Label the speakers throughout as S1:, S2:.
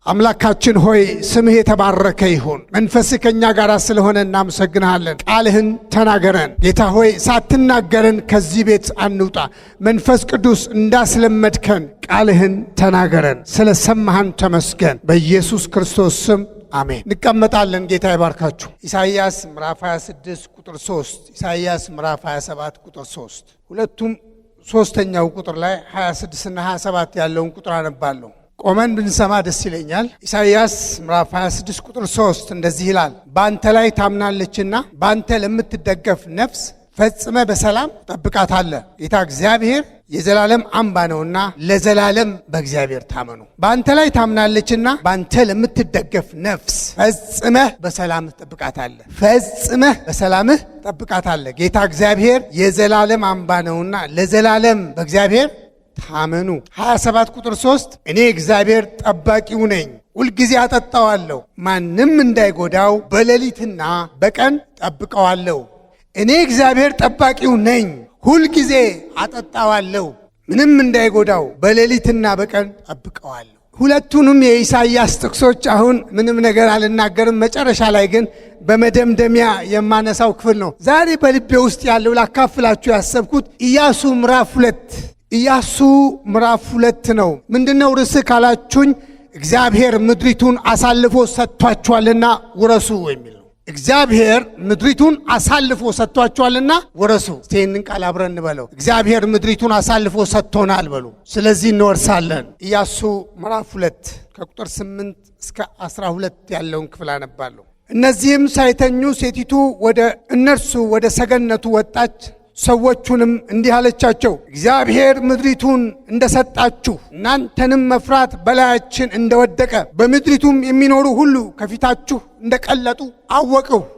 S1: አምላካችን ሆይ ስምህ የተባረከ ይሁን። መንፈስህ ከኛ ጋር ስለሆነ እናመሰግናለን። ቃልህን ተናገረን ጌታ ሆይ፣ ሳትናገረን ከዚህ ቤት አንውጣ። መንፈስ ቅዱስ እንዳስለመድከን ቃልህን ተናገረን። ስለሰማህን ተመስገን። በኢየሱስ ክርስቶስ ስም አሜን። እንቀመጣለን። ጌታ ይባርካችሁ። ኢሳይያስ ምዕራፍ 26 ቁጥር 3፣ ኢሳይያስ ምዕራፍ 27 ቁጥር 3። ሁለቱም ሶስተኛው ቁጥር ላይ 26 እና 27 ያለውን ቁጥር አነባለሁ። ቆመን ብንሰማ ደስ ይለኛል። ኢሳይያስ ምዕራፍ 26 ቁጥር 3 እንደዚህ ይላል፣ ባንተ ላይ ታምናለችና ባንተ ለምትደገፍ ነፍስ ፈጽመ በሰላም ጠብቃታለህ። ጌታ እግዚአብሔር የዘላለም አምባ ነውና ለዘላለም በእግዚአብሔር ታመኑ። ባንተ ላይ ታምናለችና ባንተ ለምትደገፍ ነፍስ ፈጽመህ በሰላም ጠብቃታለህ። ፈጽመህ በሰላምህ ጠብቃታለህ። ጌታ እግዚአብሔር የዘላለም አምባ ነውና ለዘላለም በእግዚአብሔር ታመኑ። 27 ቁጥር 3 እኔ እግዚአብሔር ጠባቂው ነኝ፣ ሁልጊዜ አጠጣዋለሁ፣ ማንም እንዳይጎዳው በሌሊትና በቀን ጠብቀዋለሁ። እኔ እግዚአብሔር ጠባቂው ነኝ፣ ሁልጊዜ አጠጣዋለሁ፣ ምንም እንዳይጎዳው በሌሊትና በቀን ጠብቀዋለሁ። ሁለቱንም የኢሳይያስ ጥቅሶች አሁን ምንም ነገር አልናገርም። መጨረሻ ላይ ግን በመደምደሚያ የማነሳው ክፍል ነው። ዛሬ በልቤ ውስጥ ያለው ላካፍላችሁ ያሰብኩት ኢያሱ ምዕራፍ 2 ኢያሱ ምዕራፍ 2 ነው። ምንድነው ርዕስ ካላችሁኝ እግዚአብሔር ምድሪቱን አሳልፎ ሰጥቷቸዋልና ውረሱ የሚል ነው። እግዚአብሔር ምድሪቱን አሳልፎ ሰጥቷቸዋልና ውረሱ። ይህንን ቃል አብረን እንበለው። እግዚአብሔር ምድሪቱን አሳልፎ ሰጥቶናል በሉ። ስለዚህ እንወርሳለን። ኢያሱ ምዕራፍ 2 ከቁጥር 8 እስከ 12 ያለውን ክፍል አነባለሁ። እነዚህም ሳይተኙ ሴቲቱ ወደ እነርሱ ወደ ሰገነቱ ወጣች፣ ሰዎቹንም እንዲህ አለቻቸው፣ እግዚአብሔር ምድሪቱን እንደሰጣችሁ እናንተንም መፍራት በላያችን እንደወደቀ በምድሪቱም የሚኖሩ ሁሉ ከፊታችሁ እንደቀለጡ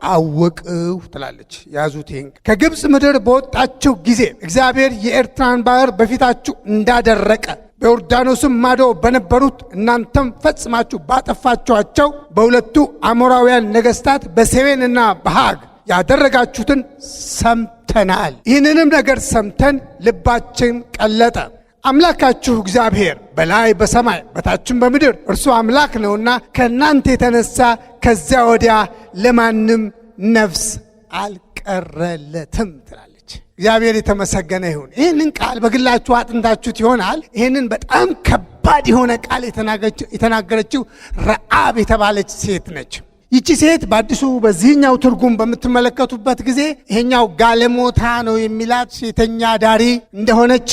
S1: አወቅሁ ትላለች። ያዙት። ከግብፅ ምድር በወጣችሁ ጊዜ እግዚአብሔር የኤርትራን ባህር በፊታችሁ እንዳደረቀ በዮርዳኖስም ማዶ በነበሩት እናንተም ፈጽማችሁ ባጠፋችኋቸው በሁለቱ አሞራውያን ነገሥታት በሴዌንና በሃግ ያደረጋችሁትን ሰምተናል። ይህንንም ነገር ሰምተን ልባችን ቀለጠ። አምላካችሁ እግዚአብሔር በላይ በሰማይ በታችም በምድር እርሱ አምላክ ነውና ከእናንተ የተነሳ ከዚያ ወዲያ ለማንም ነፍስ አልቀረለትም ትላለች። እግዚአብሔር የተመሰገነ ይሁን። ይህንን ቃል በግላችሁ አጥንታችሁት ይሆናል። ይህንን በጣም ከባድ የሆነ ቃል የተናገረችው ረዓብ የተባለች ሴት ነች። ይቺ ሴት በአዲሱ በዚህኛው ትርጉም በምትመለከቱበት ጊዜ ይሄኛው ጋለሞታ ነው የሚላት ሴተኛ ዳሪ እንደሆነች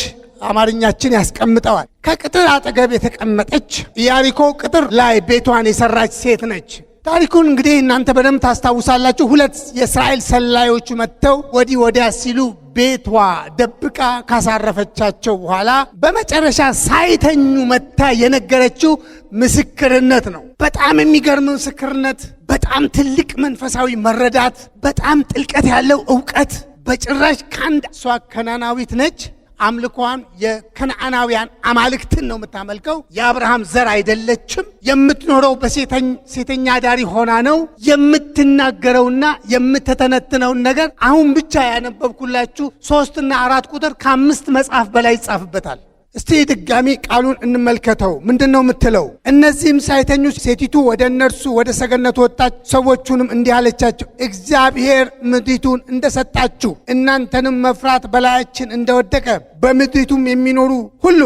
S1: አማርኛችን ያስቀምጠዋል። ከቅጥር አጠገብ የተቀመጠች ኢያሪኮ ቅጥር ላይ ቤቷን የሰራች ሴት ነች። ታሪኩን እንግዲህ እናንተ በደንብ ታስታውሳላችሁ። ሁለት የእስራኤል ሰላዮች መጥተው ወዲህ ወዲያ ሲሉ ቤቷ ደብቃ ካሳረፈቻቸው በኋላ በመጨረሻ ሳይተኙ መታ የነገረችው ምስክርነት ነው። በጣም የሚገርም ምስክርነት፣ በጣም ትልቅ መንፈሳዊ መረዳት፣ በጣም ጥልቀት ያለው ዕውቀት። በጭራሽ ከአንድ እሷ ከናናዊት ነች። አምልኳን የከነዓናውያን አማልክትን ነው የምታመልከው። የአብርሃም ዘር አይደለችም። የምትኖረው በሴተኛ ዳሪ ሆና ነው። የምትናገረውና የምትተነትነውን ነገር አሁን ብቻ ያነበብኩላችሁ 3 እና 4 ቁጥር ከ5 መጽሐፍ በላይ ይጻፍበታል። እስቲ ድጋሚ ቃሉን እንመልከተው። ምንድነው የምትለው? እነዚህም ሳይተኙ ሴቲቱ ወደ እነርሱ ወደ ሰገነቱ ወጣች፣ ሰዎቹንም እንዲህ አለቻቸው፣ እግዚአብሔር ምድሪቱን እንደሰጣችሁ እናንተንም መፍራት በላያችን እንደወደቀ በምድሪቱም የሚኖሩ ሁሉ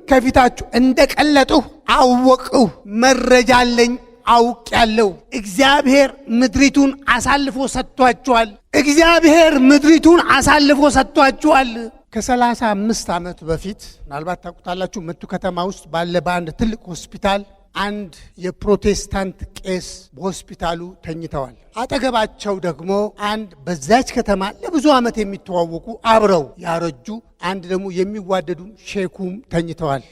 S1: ከፊታችሁ እንደቀለጡ አወቅሁ። መረጃ አለኝ፣ አውቄያለሁ። እግዚአብሔር ምድሪቱን አሳልፎ ሰጥቷችኋል። እግዚአብሔር ምድሪቱን አሳልፎ ሰጥቷችኋል። ከ35 ዓመት በፊት ምናልባት ታውቁታላችሁ፣ መቱ ከተማ ውስጥ ባለ በአንድ ትልቅ ሆስፒታል አንድ የፕሮቴስታንት ቄስ በሆስፒታሉ ተኝተዋል። አጠገባቸው ደግሞ አንድ በዛች ከተማ ለብዙ ዓመት የሚተዋወቁ አብረው ያረጁ አንድ ደግሞ የሚዋደዱ ሼኩም ተኝተዋል።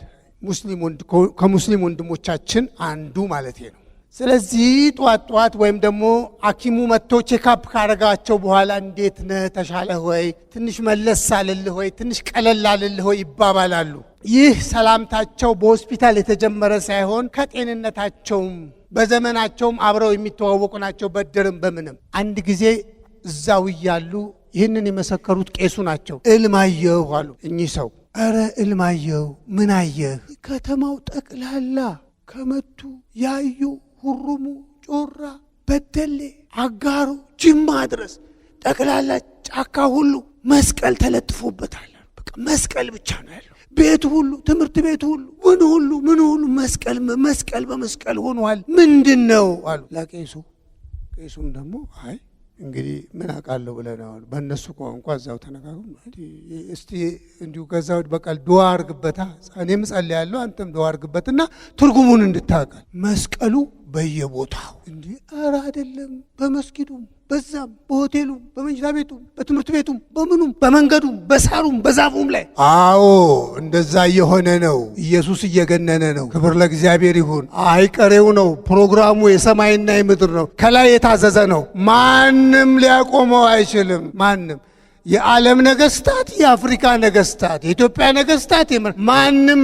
S1: ከሙስሊም ወንድሞቻችን አንዱ ማለት ነው። ስለዚህ ጧት ወይም ደግሞ ሐኪሙ መጥቶ ቼክአፕ ካረጋቸው በኋላ እንዴት ነህ፣ ተሻለህ ወይ፣ ትንሽ መለስ አልልህ ወይ፣ ትንሽ ቀለል አልልህ ወይ ይባባላሉ። ይህ ሰላምታቸው በሆስፒታል የተጀመረ ሳይሆን ከጤንነታቸውም በዘመናቸውም አብረው የሚተዋወቁ ናቸው። በድርም በምንም አንድ ጊዜ እዛው እያሉ ይህንን የመሰከሩት ቄሱ ናቸው። እልማየሁ አሉ እኚህ ሰው። ኧረ እልማየሁ ምን አየህ? ከተማው ጠቅላላ ከመቱ ያዩ ሁሩሙ፣ ጮራ፣ በደሌ፣ አጋሮ፣ ጅማ ድረስ ጠቅላላ ጫካ ሁሉ መስቀል ተለጥፎበታል። በቃ መስቀል ብቻ ነው ያለው። ቤቱ ሁሉ፣ ትምህርት ቤቱ ሁሉ፣ ምን ሁሉ መስቀል በመስቀል ሆኗል። ምንድነው አሉ ለቄሱ። ቄሱም ደግሞ አይ እንግዲህ ምን አውቃለሁ ብለህ አሉ። በእነሱ ቋንቋ እዛው ተነጋግሩ። እስቲ እንዲሁ ከዛው በቃል ዱዓ አድርግበታ፣ እኔም ጸልያለሁ አንተም ዱዓ አድርግበትና ትርጉሙን እንድታውቃል። መስቀሉ በየቦታው እንዲህ ኧረ አይደለም፣ በመስጊዱም፣ በዛም፣ በሆቴሉም፣ በመኝታ ቤቱም፣ በትምህርት ቤቱም፣ በምኑም፣ በመንገዱም፣ በሳሩም፣ በዛፉም ላይ አዎ እንደዛ እየሆነ ነው። ኢየሱስ እየገነነ ነው። ክብር ለእግዚአብሔር ይሁን። አይቀሬው ነው። ፕሮግራሙ የሰማይና የምድር ነው። ከላይ የታዘዘ ነው። ማንም ሊያቆመው አይችልም። ማንም የዓለም ነገስታት፣ የአፍሪካ ነገስታት፣ የኢትዮጵያ ነገስታት ማንም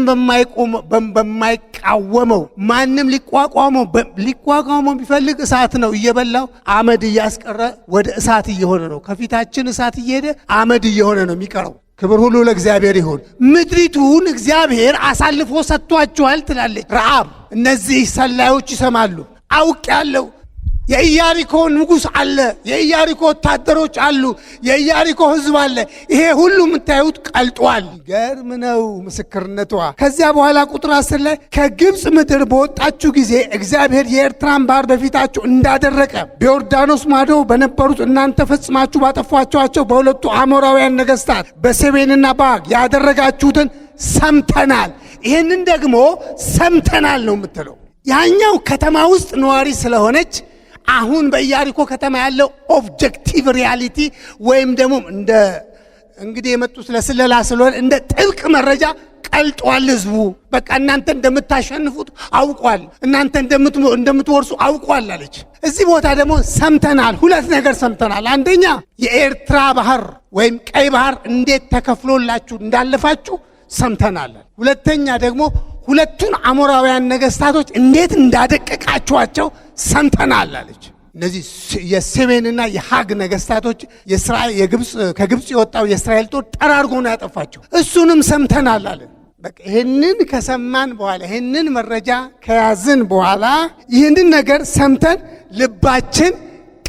S1: በማይቃወመው ማንም ሊቋቋመው ቢፈልግ እሳት ነው እየበላው አመድ እያስቀረ ወደ እሳት እየሆነ ነው። ከፊታችን እሳት እየሄደ አመድ እየሆነ ነው የሚቀረው። ክብር ሁሉ ለእግዚአብሔር ይሁን። ምድሪቱን እግዚአብሔር አሳልፎ ሰጥቷቸዋል ትላለች ረዓብ። እነዚህ ሰላዮች ይሰማሉ። አውቅ ያለው የኢያሪኮ ንጉሥ አለ፣ የኢያሪኮ ወታደሮች አሉ፣ የኢያሪኮ ህዝብ አለ። ይሄ ሁሉ የምታዩት ቀልጧል። ገርም ነው ምስክርነቷ። ከዚያ በኋላ ቁጥር 10 ላይ ከግብፅ ምድር በወጣችሁ ጊዜ እግዚአብሔር የኤርትራን ባህር በፊታችሁ እንዳደረቀ በዮርዳኖስ ማዶ በነበሩት እናንተ ፈጽማችሁ ባጠፏቸዋቸው በሁለቱ አሞራውያን ነገስታት በሴቤንና በዐግ ያደረጋችሁትን ሰምተናል። ይህንን ደግሞ ሰምተናል ነው የምትለው። ያኛው ከተማ ውስጥ ነዋሪ ስለሆነች አሁን በኢያሪኮ ከተማ ያለው ኦብጀክቲቭ ሪያሊቲ ወይም ደግሞ እንደ እንግዲህ የመጡት ለስለላ ስለሆነ እንደ ጥብቅ መረጃ ቀልጧል ህዝቡ። በቃ እናንተ እንደምታሸንፉት አውቋል፣ እናንተ እንደምትወርሱ አውቋል አለች። እዚህ ቦታ ደግሞ ሰምተናል፣ ሁለት ነገር ሰምተናል። አንደኛ የኤርትራ ባህር ወይም ቀይ ባህር እንዴት ተከፍሎላችሁ እንዳለፋችሁ ሰምተናል። ሁለተኛ ደግሞ ሁለቱን አሞራውያን ነገስታቶች እንዴት እንዳደቀቃችኋቸው ሰምተናል አለች። እነዚህ የሴቤንና የሐግ ነገስታቶች ከግብፅ የወጣው የእስራኤል ጦር ጠራርጎ ነው ያጠፋቸው። እሱንም ሰምተናል አለ። በቃ ይህንን ከሰማን በኋላ ይህንን መረጃ ከያዝን በኋላ ይህንን ነገር ሰምተን ልባችን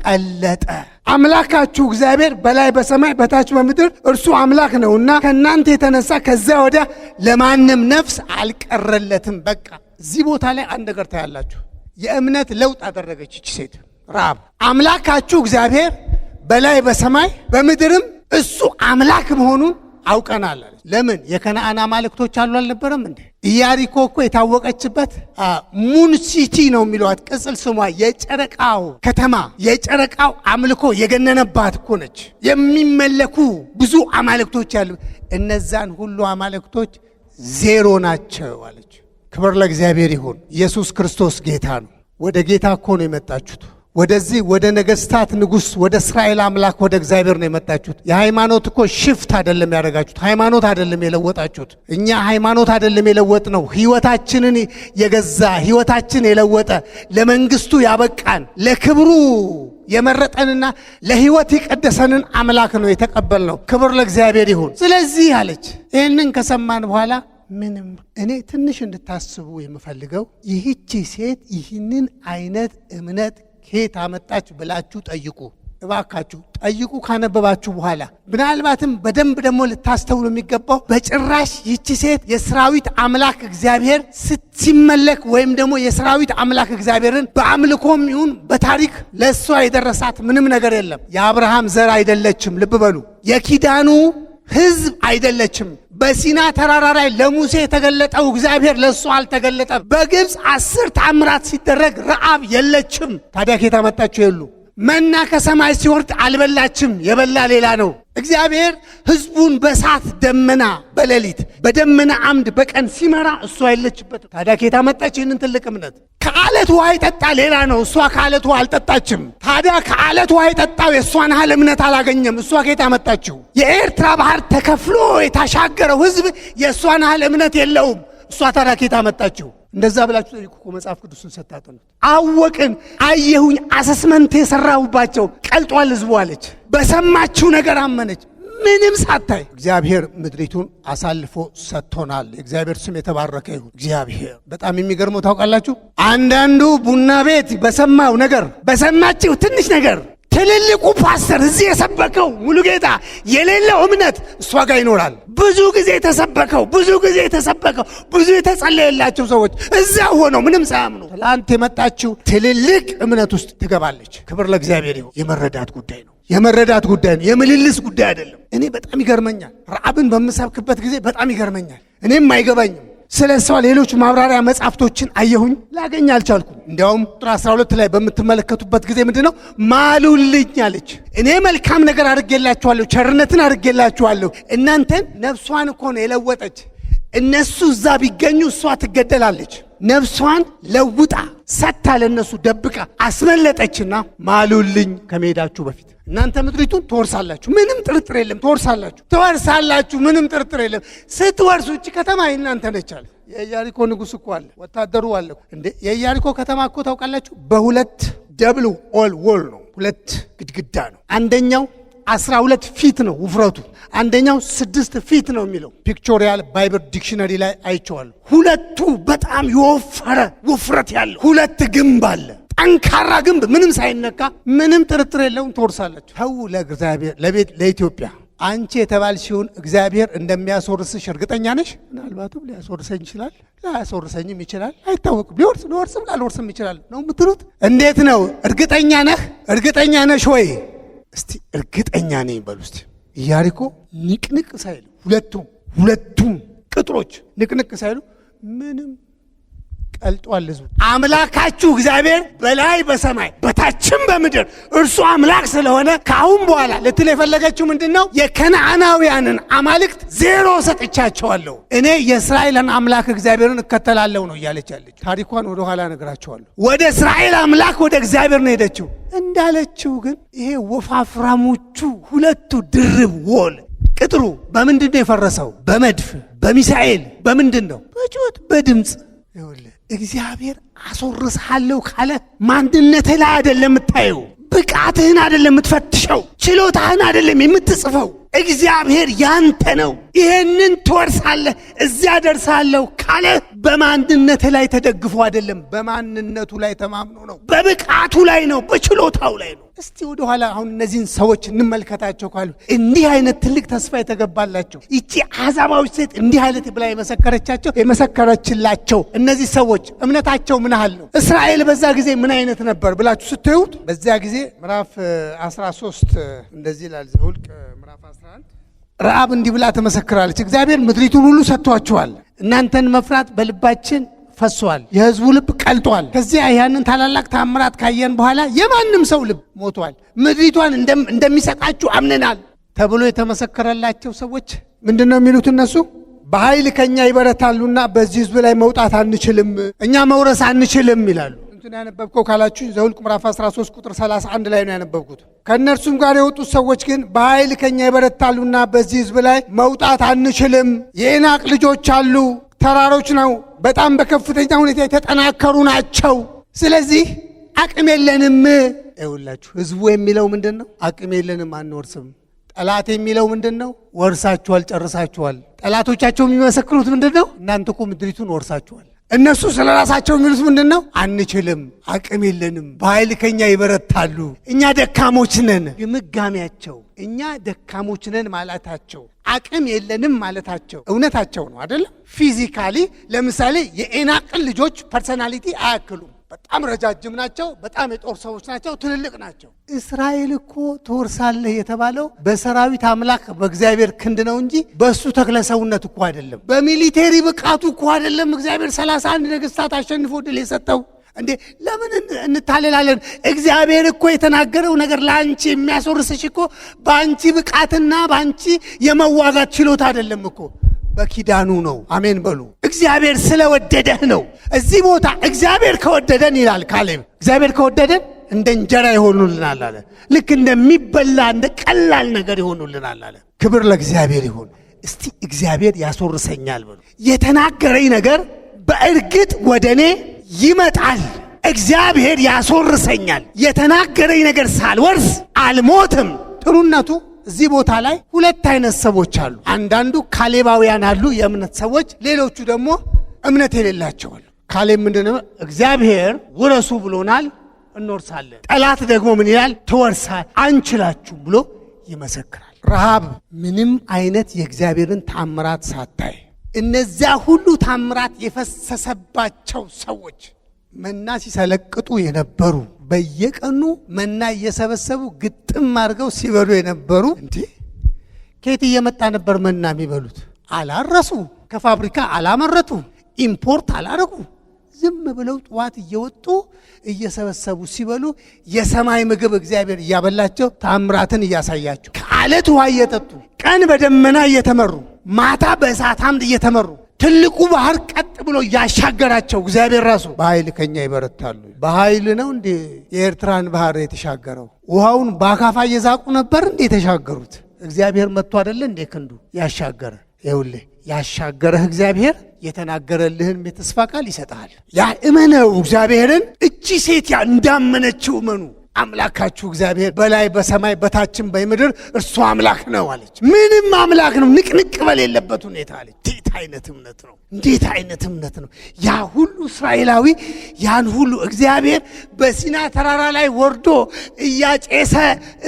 S1: ቀለጠ። አምላካችሁ እግዚአብሔር በላይ በሰማይ በታች በምድር እርሱ አምላክ ነውና ከእናንተ የተነሳ ከዚያ ወዲያ ለማንም ነፍስ አልቀረለትም። በቃ እዚህ ቦታ ላይ አንድ ነገር ታያላችሁ። የእምነት ለውጥ አደረገች እቺ ሴት ረዓብ። አምላካችሁ እግዚአብሔር በላይ በሰማይ በምድርም እሱ አምላክ መሆኑን አውቀናል አለች። ለምን? የከነዓን አማልክቶች አሉ አልነበረም እንዴ? ኢያሪኮ እኮ የታወቀችበት ሙን ሲቲ ነው የሚሏት ቅጽል ስሟ። የጨረቃው ከተማ የጨረቃው አምልኮ የገነነባት እኮ ነች። የሚመለኩ ብዙ አማልክቶች አሉ። እነዛን ሁሉ አማልክቶች ዜሮ ናቸው አለች። ክብር ለእግዚአብሔር ይሁን። ኢየሱስ ክርስቶስ ጌታ ነው። ወደ ጌታ እኮ ነው የመጣችሁት። ወደዚህ ወደ ነገስታት ንጉስ ወደ እስራኤል አምላክ ወደ እግዚአብሔር ነው የመጣችሁት። የሃይማኖት እኮ ሽፍት አይደለም ያደረጋችሁት። ሃይማኖት አይደለም የለወጣችሁት። እኛ ሃይማኖት አይደለም የለወጥ ነው። ህይወታችንን የገዛ ህይወታችን የለወጠ ለመንግስቱ ያበቃን ለክብሩ የመረጠንና ለህይወት የቀደሰንን አምላክ ነው የተቀበልነው። ክብር ለእግዚአብሔር ይሁን። ስለዚህ አለች ይህንን ከሰማን በኋላ ምንም እኔ ትንሽ እንድታስቡ የምፈልገው ይህቺ ሴት ይህንን አይነት እምነት ከየት አመጣች ብላችሁ ጠይቁ። እባካችሁ ጠይቁ። ካነበባችሁ በኋላ ምናልባትም በደንብ ደግሞ ልታስተውሉ የሚገባው በጭራሽ ይህቺ ሴት የሰራዊት አምላክ እግዚአብሔር ሲመለክ ወይም ደግሞ የሰራዊት አምላክ እግዚአብሔርን በአምልኮም ይሁን በታሪክ ለእሷ የደረሳት ምንም ነገር የለም። የአብርሃም ዘር አይደለችም። ልብ በሉ። የኪዳኑ ህዝብ አይደለችም። በሲና ተራራ ላይ ለሙሴ የተገለጠው እግዚአብሔር ለእሱ አልተገለጠም። በግብፅ 10 ተአምራት ሲደረግ ረዓብ የለችም። ታዲያ ከየት አመጣችሁ? የሉ። መና ከሰማይ ሲወርድ አልበላችም። የበላ ሌላ ነው። እግዚአብሔር ህዝቡን በእሳት ደመና በሌሊት በደመና አምድ በቀን ሲመራ እሷ የለችበትም። ታዲያ ከየት አመጣች ይህንን ትልቅ እምነት? ከአለት ውሃ የጠጣ ሌላ ነው። እሷ ከአለት ውሃ አልጠጣችም። ታዲያ ከአለት ውሃ የጠጣው የእሷን ያህል እምነት አላገኘም። እሷ ከየት አመጣችው? የኤርትራ ባህር ተከፍሎ የታሻገረው ህዝብ የእሷን ያህል እምነት የለውም። እሷ ታዲያ ከየት አመጣችው? እንደዛ ብላችሁ ጠይቁ እኮ መጽሐፍ ቅዱስን ሰጣጥኑት። አወቅን፣ አየሁኝ፣ አሰስመንት የሰራሁባቸው ቀልጧል ህዝቡ አለች። በሰማችው ነገር አመነች። ምንም ሳታይ እግዚአብሔር ምድሪቱን አሳልፎ ሰጥቶናል። እግዚአብሔር ስም የተባረከ ይሁን። እግዚአብሔር በጣም የሚገርመው ታውቃላችሁ፣ አንዳንዱ ቡና ቤት በሰማው ነገር በሰማችው ትንሽ ነገር ትልልቁ ፓስተር እዚህ የሰበከው ሙሉጌታ የሌለው እምነት እሷ ጋር ይኖራል። ብዙ ጊዜ የተሰበከው ብዙ የተጸለየላቸው ሰዎች እዛ ሆነው ምንም ሳያምኑ ትላንት የመጣችው ትልልቅ እምነት ውስጥ ትገባለች። ክብር ለእግዚአብሔር ይሁን። የመረዳት ጉዳይ ነው። የምልልስ ጉዳይ አይደለም። እኔ በጣም ይገርመኛል። ረዓብን በምሰብክበት ጊዜ በጣም ይገርመኛል። እኔም አይገባኝም። ስለ እሷ ሌሎች ማብራሪያ መጽሐፍቶችን አየሁኝ፣ ላገኝ አልቻልኩም። እንዲያውም ቁጥር 12 ላይ በምትመለከቱበት ጊዜ ምንድነው ማሉልኝ አለች። እኔ መልካም ነገር አድርጌላችኋለሁ፣ ቸርነትን አድርጌላችኋለሁ። እናንተን ነፍሷን እኮ ነው የለወጠች። እነሱ እዛ ቢገኙ እሷ ትገደላለች። ነፍሷን ለውጣ ሰጥታ ለነሱ ደብቃ አስመለጠችና ማሉልኝ ከመሄዳችሁ በፊት እናንተ ምድሪቱን ትወርሳላችሁ፣ ምንም ጥርጥር የለም። ትወርሳላችሁ፣ ምንም ጥርጥር የለም። ስትወርሱ እቺ ከተማ እናንተ ነች አለ። የኢያሪኮ ንጉሥ እኮ አለ፣ ወታደሩ አለ። እንዴ የኢያሪኮ ከተማ እኮ ታውቃላችሁ በሁለት ደብል ዎል ነው፣ ሁለት ግድግዳ ነው። አንደኛው 12 ፊት ነው ውፍረቱ፣ አንደኛው 6 ፊት ነው የሚለው ፒክቶሪያል ባይብል ዲክሽነሪ ላይ አይቼዋለሁ። ሁለቱ በጣም የወፈረ ውፍረት ያለው ሁለት ግንብ አለ። ጠንካራ ግንብ ምንም ሳይነካ ምንም ጥርጥር የለውም ትወርሳለች። ተው ለእግዚአብሔር ለኢትዮጵያ አንቺ የተባልሽውን እግዚአብሔር እንደሚያስወርስሽ እርግጠኛ ነሽ? ምናልባትም ሊያስወርሰኝ ይችላል፣ ላያስወርሰኝም ይችላል፣ አይታወቅም። ሊወርስም ላልወርስም ይችላል ነው የምትሉት። እንዴት ነው? እርግጠኛ ነሽ ወይ? እስቲ እርግጠኛ ነኝ በሉ እስቲ። ኢያሪኮ ንቅንቅ ሳይሉ ሁለቱም ቅጥሮች ንቅንቅ ሳይሉ ምንም ቀልጧል ህዝቡ። አምላካችሁ እግዚአብሔር በላይ በሰማይ በታችም በምድር እርሱ አምላክ ስለሆነ ከአሁን በኋላ ልትል የፈለገችው ምንድነው? የከነዓናውያንን አማልክት ዜሮ ሰጥቻቸዋለሁ፣ እኔ የእስራኤልን አምላክ እግዚአብሔርን እከተላለሁ ነው እያለች ያለች። ታሪኳን ወደ ኋላ ነግራቸዋለሁ። ወደ እስራኤል አምላክ ወደ እግዚአብሔር ነው ሄደችው። እንዳለችው ግን ይሄ ወፋፍራሞቹ ሁለቱ ድርብ ወል ቅጥሩ በምንድን ነው የፈረሰው? በመድፍ በሚሳኤል በምንድን ነው? በጩኸት በድምፅ። እግዚአብሔር አስወርስሃለሁ ካለ ማንነትህ ላይ አይደለም የምታየው፣ ብቃትህን አይደለም የምትፈትሸው፣ ችሎታህን አይደለም የምትጽፈው። እግዚአብሔር ያንተ ነው። ይሄንን ትወርሳለህ፣ እዚያ ደርሳለሁ ካለ በማንነቱ ላይ ተደግፎ አይደለም፣ በማንነቱ ላይ ተማምኖ ነው፣ በብቃቱ ላይ ነው፣ በችሎታው ላይ ነው። እስቲ ወደ ኋላ አሁን እነዚህን ሰዎች እንመልከታቸው ካሉ እንዲህ አይነት ትልቅ ተስፋ የተገባላቸው ይቺ አሕዛባዊት ሴት እንዲህ አይነት ብላ የመሰከረችላቸው እነዚህ ሰዎች እምነታቸው ምን ያህል ነው? እስራኤል በዛ ጊዜ ምን አይነት ነበር ብላችሁ ስትዩት በዚያ ጊዜ ምዕራፍ 13 እንደዚህ ይላል። ዘኍልቍ ምዕራፍ 11 ረዓብ እንዲህ ብላ ተመሰክራለች። እግዚአብሔር ምድሪቱን ሁሉ ሰጥቷቸዋል፣ እናንተን መፍራት በልባችን ፈሷል፣ የሕዝቡ ልብ ቀልጧል። ከዚያ ያንን ታላላቅ ታምራት ካየን በኋላ የማንም ሰው ልብ ሞቷል፣ ምድሪቷን እንደሚሰጣችሁ አምነናል ተብሎ የተመሰከረላቸው ሰዎች ምንድነው የሚሉት? እነሱ በኃይል ከኛ ይበረታሉና በዚህ ሕዝብ ላይ መውጣት አንችልም፣ እኛ መውረስ አንችልም ይላሉ። እንትን ያነበብከው ካላችሁ ዘኍልቍ ምዕራፍ 13 ቁጥር 31 ላይ ነው ያነበብኩት። ከእነርሱም ጋር የወጡት ሰዎች ግን በኃይል ከኛ ይበረታሉና በዚህ ሕዝብ ላይ መውጣት አንችልም፣ የዔናቅ ልጆች አሉ፣ ተራሮች ነው፣ በጣም በከፍተኛ ሁኔታ የተጠናከሩ ናቸው፣ ስለዚህ አቅም የለንም። ይኸውላችሁ ህዝቡ የሚለው ምንድን ነው? አቅም የለንም፣ አንወርስም። ጠላት የሚለው ምንድን ነው? ወርሳችኋል፣ ጨርሳችኋል። ጠላቶቻቸው የሚመሰክሩት ምንድን ነው? እናንተ እኮ ምድሪቱን ወርሳችኋል። እነሱ ስለ ራሳቸው የሚሉት ምንድን ነው? አንችልም፣ አቅም የለንም፣ በኃይል ከኛ ይበረታሉ፣ እኛ ደካሞች ነን። ግምጋሜያቸው እኛ ደካሞች ነን ማለታቸው፣ አቅም የለንም ማለታቸው እውነታቸው ነው አይደለም? ፊዚካሊ ለምሳሌ የዔናቅን ልጆች ፐርሰናሊቲ አያክሉም። በጣም ረጃጅም ናቸው፣ በጣም የጦር ሰዎች ናቸው፣ ትልልቅ ናቸው። እስራኤል እኮ ትወርሳለህ የተባለው በሰራዊት አምላክ በእግዚአብሔር ክንድ ነው እንጂ በእሱ ተክለ ሰውነት እኮ አይደለም፣ በሚሊቴሪ ብቃቱ እኮ አይደለም። እግዚአብሔር 31 ነገሥታት አሸንፎ ድል የሰጠው እንዴ! ለምን እንታለላለን? እግዚአብሔር እኮ የተናገረው ነገር ለአንቺ የሚያስወርስሽ እኮ በአንቺ ብቃትና በአንቺ የመዋጋት ችሎታ አይደለም እኮ፣ በኪዳኑ ነው። አሜን በሉ። እግዚአብሔር ስለወደደህ ነው። እዚህ ቦታ እግዚአብሔር ከወደደን ይላል ካሌብ፣ እግዚአብሔር ከወደደን እንደ እንጀራ ይሆኑልናል አለ። ልክ እንደሚበላ እንደ ቀላል ነገር ይሆኑልናል አለ። ክብር ለእግዚአብሔር ይሁን። እስቲ እግዚአብሔር ያስወርሰኛል በሉ። የተናገረኝ ነገር በእርግጥ ወደ እኔ ይመጣል። እግዚአብሔር ያስወርሰኛል። የተናገረኝ ነገር ሳልወርስ አልሞትም። ጥሩነቱ እዚህ ቦታ ላይ ሁለት አይነት ሰዎች አሉ። አንዳንዱ ካሌባውያን አሉ፣ የእምነት ሰዎች፣ ሌሎቹ ደግሞ እምነት የሌላቸው አሉ። ካሌብ ምንድነው? እግዚአብሔር ውረሱ ብሎናል፣ እንወርሳለን። ጠላት ደግሞ ምን ይላል? ትወርሳል አንችላችሁም ብሎ ይመሰክራል። ረሃብ ምንም አይነት የእግዚአብሔርን ታምራት ሳታይ እነዚያ ሁሉ ታምራት የፈሰሰባቸው ሰዎች መና ሲሰለቅጡ የነበሩ በየቀኑ መና እየሰበሰቡ ግጥም አድርገው ሲበሉ የነበሩ እንዴ ከየት እየመጣ ነበር መና የሚበሉት? አላረሱ፣ ከፋብሪካ አላመረቱ፣ ኢምፖርት አላረጉ። ዝም ብለው ጠዋት እየወጡ እየሰበሰቡ ሲበሉ የሰማይ ምግብ እግዚአብሔር እያበላቸው ታምራትን እያሳያቸው ከአለት ውሃ እየጠጡ ቀን በደመና እየተመሩ ማታ በእሳት አምድ እየተመሩ ትልቁ ባህር ቀጥ ብሎ ያሻገራቸው እግዚአብሔር ራሱ በኃይል ከኛ ይበረታሉ። በኃይል ነው እንዴ የኤርትራን ባህር የተሻገረው? ውሃውን በአካፋ እየዛቁ ነበር እንዴ የተሻገሩት? እግዚአብሔር መጥቶ አይደለ እንዴ ክንዱ ያሻገረ? ይኸውልህ ያሻገረህ እግዚአብሔር የተናገረልህን የተስፋ ቃል ይሰጣል። ያ እመነው እግዚአብሔርን። እቺ ሴት እንዳመነችው እመኑ። አምላካችሁ እግዚአብሔር በላይ በሰማይ በታችን በምድር እርሱ አምላክ ነው አለች። ምንም አምላክ ነው፣ ንቅንቅ በሌለበት ሁኔታ አለች። እንዴት አይነት እምነት ነው! እንዴት አይነት እምነት ነው! ያ ሁሉ እስራኤላዊ ያን ሁሉ እግዚአብሔር በሲና ተራራ ላይ ወርዶ እያጨሰ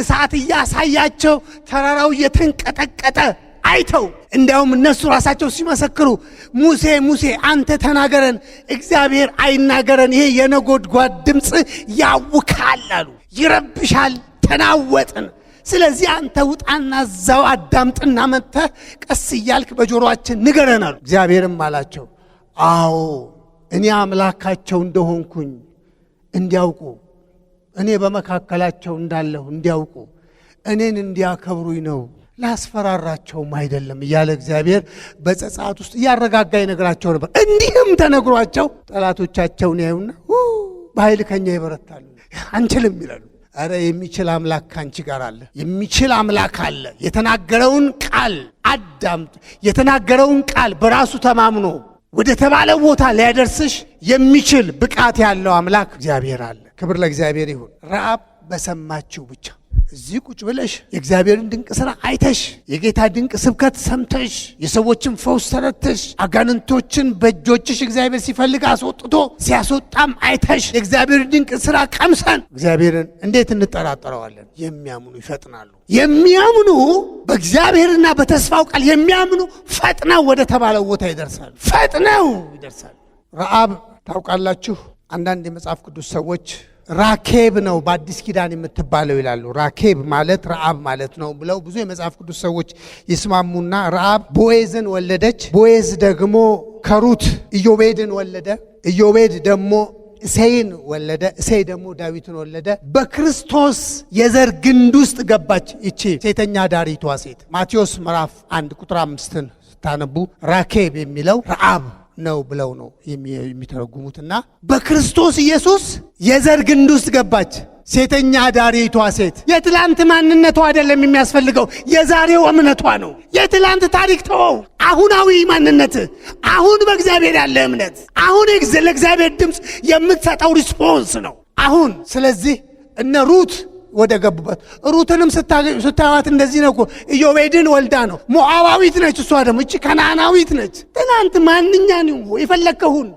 S1: እሳት እያሳያቸው ተራራው እየተንቀጠቀጠ አይተው እንዲያውም እነሱ ራሳቸው ሲመሰክሩ ሙሴ ሙሴ አንተ ተናገረን፣ እግዚአብሔር አይናገረን፣ ይሄ የነጎድጓድ ድምፅ ያውካል አሉ። ይረብሻል፣ ተናወጥን። ስለዚህ አንተ ውጣና እዛው አዳምጥና መጥተህ ቀስ እያልክ በጆሮአችን ንገረን አሉ። እግዚአብሔርም አላቸው አዎ እኔ አምላካቸው እንደሆንኩኝ እንዲያውቁ፣ እኔ በመካከላቸው እንዳለሁ እንዲያውቁ፣ እኔን እንዲያከብሩኝ ነው፣ ላስፈራራቸውም አይደለም እያለ እግዚአብሔር በጸጸት ውስጥ እያረጋጋ ይነግራቸው ነበር። እንዲህም ተነግሯቸው ጠላቶቻቸውን ያዩና በኃይል ከኛ ይበረታሉ፣ አንችልም ይላሉ። አረ የሚችል አምላክ ካንቺ ጋር አለ። የሚችል አምላክ አለ። የተናገረውን ቃል አዳምጥ። የተናገረውን ቃል በራሱ ተማምኖ ወደ ተባለ ቦታ ሊያደርስሽ የሚችል ብቃት ያለው አምላክ እግዚአብሔር አለ። ክብር ለእግዚአብሔር ይሁን። ረዓብ በሰማችው ብቻ እዚህ ቁጭ ብለሽ የእግዚአብሔርን ድንቅ ሥራ አይተሽ የጌታ ድንቅ ስብከት ሰምተሽ የሰዎችን ፈውስ ተረድተሽ አጋንንቶችን በእጆችሽ እግዚአብሔር ሲፈልግ አስወጥቶ ሲያስወጣም አይተሽ የእግዚአብሔር ድንቅ ሥራ ቀምሰን እግዚአብሔርን እንዴት እንጠራጠረዋለን? የሚያምኑ ይፈጥናሉ። የሚያምኑ በእግዚአብሔርና በተስፋው ቃል የሚያምኑ ፈጥነው ወደ ተባለው ቦታ ይደርሳሉ። ፈጥነው ይደርሳሉ። ረዓብ ታውቃላችሁ፣ አንዳንድ የመጽሐፍ ቅዱስ ሰዎች ራኬብ ነው በአዲስ ኪዳን የምትባለው ይላሉ። ራኬብ ማለት ረዓብ ማለት ነው ብለው ብዙ የመጽሐፍ ቅዱስ ሰዎች ይስማሙና ረዓብ ቦዔዝን ወለደች። ቦዔዝ ደግሞ ከሩት ኢዮቤድን ወለደ። ኢዮቤድ ደግሞ እሴይን ወለደ። እሴይ ደግሞ ዳዊትን ወለደ። በክርስቶስ የዘር ግንድ ውስጥ ገባች ይቺ ሴተኛ ዳሪቷ ሴት። ማቴዎስ ምዕራፍ 1 ቁጥር 5 ስታነቡ ራኬብ የሚለው ረዓብ ነው ብለው ነው የሚተረጉሙትና በክርስቶስ ኢየሱስ የዘር ግንድ ውስጥ ገባች ሴተኛ ዳሪቷ ሴት። የትላንት ማንነቷ አይደለም የሚያስፈልገው፣ የዛሬው እምነቷ ነው። የትላንት ታሪክ ተወው። አሁናዊ ማንነት፣ አሁን በእግዚአብሔር ያለ እምነት፣ አሁን ለእግዚአብሔር ድምፅ የምትሰጠው ሪስፖንስ ነው አሁን። ስለዚህ እነ ሩት ወደ ገቡበት። ሩትንም ስታዩት እንደዚህ ነው እኮ ኢዮቤድን ወልዳ ነው። ሞዓባዊት ነች፣ እሷ ደግሞ እቺ ከነዓናዊት ነች። ትናንት ማንኛን የፈለግከውን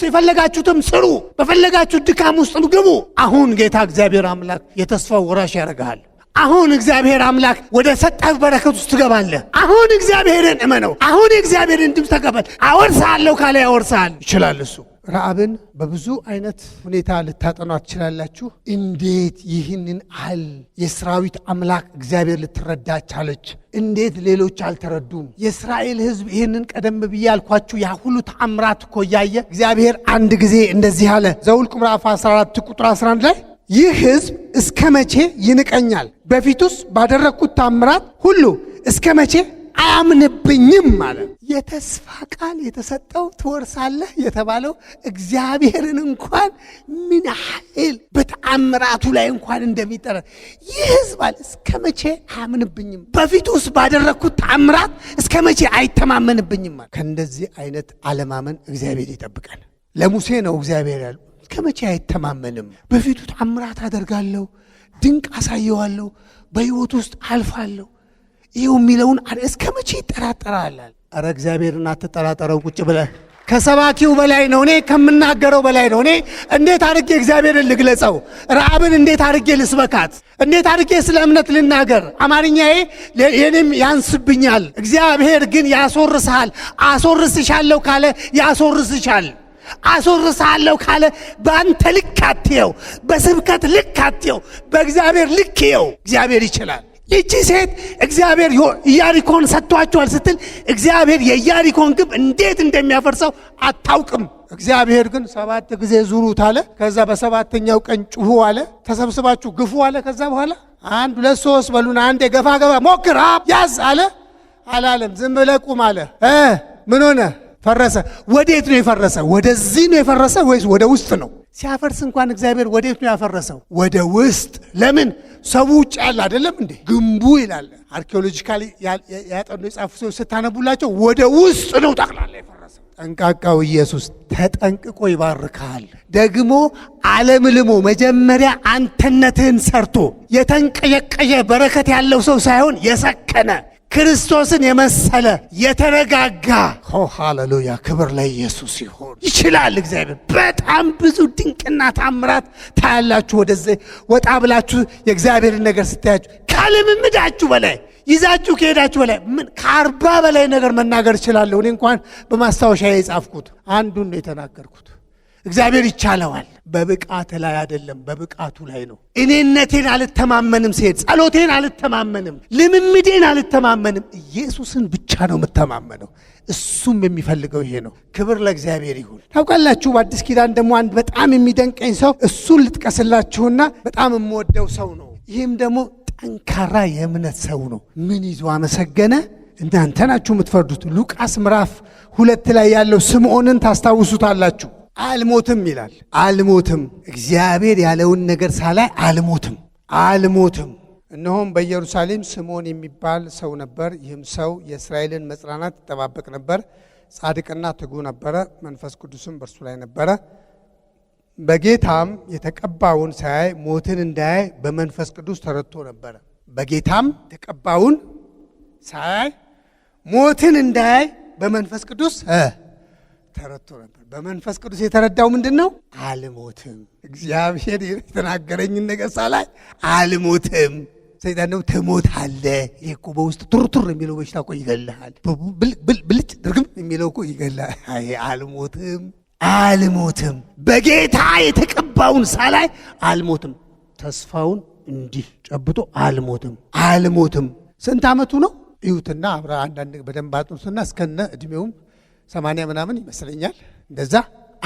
S1: የፈለጋችሁትም ስሩ፣ በፈለጋችሁ ድካም ውስጥ ግቡ። አሁን ጌታ እግዚአብሔር አምላክ የተስፋው ወራሽ ያደርግሃል። አሁን እግዚአብሔር አምላክ ወደ ሰጠህ በረከት ውስጥ ትገባለህ። አሁን እግዚአብሔርን እመነው። አሁን የእግዚአብሔርን ድምፅ ተቀበል። አወርሳለሁ ካለ ያወርሳል። ይችላል እሱ። ረዓብን በብዙ አይነት ሁኔታ ልታጠኗት ትችላላችሁ። እንዴት ይህንን አህል የሰራዊት አምላክ እግዚአብሔር ልትረዳ ቻለች? እንዴት ሌሎች አልተረዱም? የእስራኤል ሕዝብ ይህንን ቀደም ብዬ ያልኳችሁ ያ ሁሉ ተአምራት እኮ እያየ እግዚአብሔር አንድ ጊዜ እንደዚህ አለ። ዘኍልቍ ምዕራፍ 14 ቁጥር 11 ላይ ይህ ሕዝብ እስከ መቼ ይንቀኛል? በፊቱስ ባደረግኩት ተአምራት ሁሉ እስከ መቼ አያምንብኝም ማለት። የተስፋ ቃል የተሰጠው ትወርሳለህ የተባለው እግዚአብሔርን እንኳን ምን ያህል በተአምራቱ ላይ እንኳን እንደሚጠራ ይህ ሕዝብ አለ እስከ መቼ አያምንብኝም? በፊቱስ ባደረግኩት ተአምራት እስከ መቼ አይተማመንብኝም? ከእንደዚህ አይነት አለማመን እግዚአብሔር ይጠብቃል። ለሙሴ ነው እግዚአብሔር ያለው ከመቼ አይተማመንም? በፊቱ ተአምራት አደርጋለሁ፣ ድንቅ አሳየዋለሁ፣ በሕይወት ውስጥ አልፋለሁ ይኸው የሚለውን እስከመቼ ይጠራጠራል? ኧረ እግዚአብሔርን አትጠራጠረው። ቁጭ ብለህ ከሰባኪው በላይ ነው፣ እኔ ከምናገረው በላይ ነው። እኔ እንዴት አድርጌ እግዚአብሔርን ልግለጸው? ረዓብን እንዴት አድርጌ ልስበካት? እንዴት አድርጌ ስለ እምነት ልናገር? አማርኛዬ የኔም ያንስብኛል። እግዚአብሔር ግን ያስወርስሃል። አስወርስሻለሁ ካለ ያስወርስሻል። አስወርስሃለሁ ካለ በአንተ ልክ አትየው፣ በስብከት ልክ አትየው፣ በእግዚአብሔር ልክ የው። እግዚአብሔር ይችላል። ይቺ ሴት እግዚአብሔር ኢያሪኮን ሰጥቷቸዋል ስትል እግዚአብሔር የኢያሪኮን ግንብ እንዴት እንደሚያፈርሰው አታውቅም። እግዚአብሔር ግን 7 ጊዜ ዙሩት አለ። ከዛ በሰባተኛው ቀን ጩሁ አለ። ተሰብስባችሁ ግፉ አለ። ከዛ በኋላ 1 2 3 በሉና አንዴ ገፋ ሞክር ያዝ አለ። አላለም። ዝም ብለህ ቁም አለ። ምን ሆነ? ፈረሰ። ወዴት ነው የፈረሰ? ወደዚህ ነው የፈረሰ ወይስ ወደ ውስጥ ነው? ሲያፈርስ እንኳን እግዚአብሔር ወዴት ነው ያፈረሰው? ወደ ውስጥ። ለምን? ሰው ውጭ ያለ አይደለም እንዴ? ግንቡ ይላል አርኪኦሎጂካሊ ያጠኑ የጻፉ ሰዎች ስታነቡላቸው ወደ ውስጥ ነው ጠቅላላ የፈረሰው። ጠንቃቃው ኢየሱስ ተጠንቅቆ ይባርካል። ደግሞ አለምልሞ መጀመሪያ አንተነትህን ሰርቶ የተንቀየቀየ በረከት ያለው ሰው ሳይሆን የሰከነ ክርስቶስን የመሰለ የተረጋጋ። ሃሌሉያ! ክብር ለኢየሱስ ይሁን። ይችላል እግዚአብሔር። በጣም ብዙ ድንቅና ታምራት ታያላችሁ። ወደዚህ ወጣ ብላችሁ የእግዚአብሔርን ነገር ስታያችሁ ከልምምዳችሁ በላይ ይዛችሁ ከሄዳችሁ በላይ ምን ከ40 በላይ ነገር መናገር እችላለሁ። እኔ እንኳን በማስታወሻ የጻፍኩት አንዱን ነው የተናገርኩት። እግዚአብሔር ይቻለዋል። በብቃት ላይ አይደለም፣ በብቃቱ ላይ ነው። እኔነቴን አልተማመንም፣ ሴት ጸሎቴን አልተማመንም፣ ልምምዴን አልተማመንም። ኢየሱስን ብቻ ነው የምተማመነው። እሱም የሚፈልገው ይሄ ነው። ክብር ለእግዚአብሔር ይሁን። ታውቃላችሁ በአዲስ ኪዳን ደግሞ አንድ በጣም የሚደንቀኝ ሰው እሱን ልጥቀስላችሁና በጣም የምወደው ሰው ነው። ይህም ደግሞ ጠንካራ የእምነት ሰው ነው። ምን ይዞ አመሰገነ? እናንተ ናችሁ የምትፈርዱት። ሉቃስ ምዕራፍ 2 ላይ ያለው ስምዖንን ታስታውሱታላችሁ። አልሞትም ይላል። አልሞትም፣ እግዚአብሔር ያለውን ነገር ሳላይ አልሞትም። እነሆም በኢየሩሳሌም ስምዖን የሚባል ሰው ነበር። ይህም ሰው የእስራኤልን መጽናናት ይጠባበቅ ነበር። ጻድቅና ትጉ ነበረ፣ መንፈስ ቅዱስም በእርሱ ላይ ነበረ። በጌታም የተቀባውን ሳያይ ሞትን እንዳያይ በመንፈስ ቅዱስ ተረድቶ ነበረ። በጌታም የተቀባውን ሳያይ ሞትን እንዳያይ በመንፈስ ቅዱስ ተረድቶ ነበር። በመንፈስ ቅዱስ የተረዳው ምንድን ነው? አልሞትም። እግዚአብሔር የተናገረኝን ነገር ሳላይ አልሞትም። ሰይጣን ነው ትሞታለህ። ይሄ እኮ በውስጥ ቱርቱር የሚለው በሽታ እኮ ይገልሃል። ብልጭ ድርግም የሚለው እኮ ይገልሃል። አይ አልሞትም። በጌታ የተቀባውን ሳላይ አልሞትም። ተስፋውን እንዲህ ጨብጦ አልሞትም። ስንት ዓመቱ ነው? እዩትና አብራ አንዳንድ በደንብ አጥኑትና እስከነ እድሜውም 80 ምናምን ይመስለኛል። እንደዛ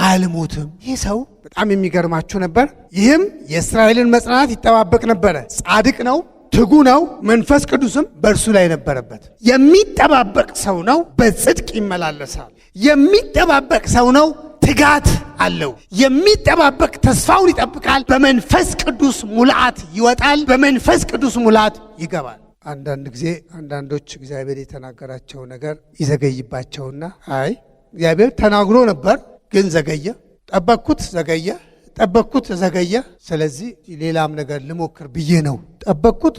S1: አልሞትም። ይህ ሰው በጣም የሚገርማችሁ ነበር። ይህም የእስራኤልን መጽናናት ይጠባበቅ ነበረ። ጻድቅ ነው፣ ትጉ ነው፣ መንፈስ ቅዱስም በእርሱ ላይ ነበረበት። የሚጠባበቅ ሰው ነው፣ በጽድቅ ይመላለሳል። የሚጠባበቅ ሰው ነው፣ ትጋት አለው። የሚጠባበቅ ተስፋውን ይጠብቃል። በመንፈስ ቅዱስ ሙላት ይወጣል፣ በመንፈስ ቅዱስ ሙላት ይገባል። አንዳንድ ጊዜ አንዳንዶች እግዚአብሔር የተናገራቸው ነገር ይዘገይባቸውና አይ እግዚአብሔር ተናግሮ ነበር ግን ዘገየ፣ ጠበቅኩት ዘገየ፣ ስለዚህ ሌላም ነገር ልሞክር ብዬ ነው። ጠበቅኩት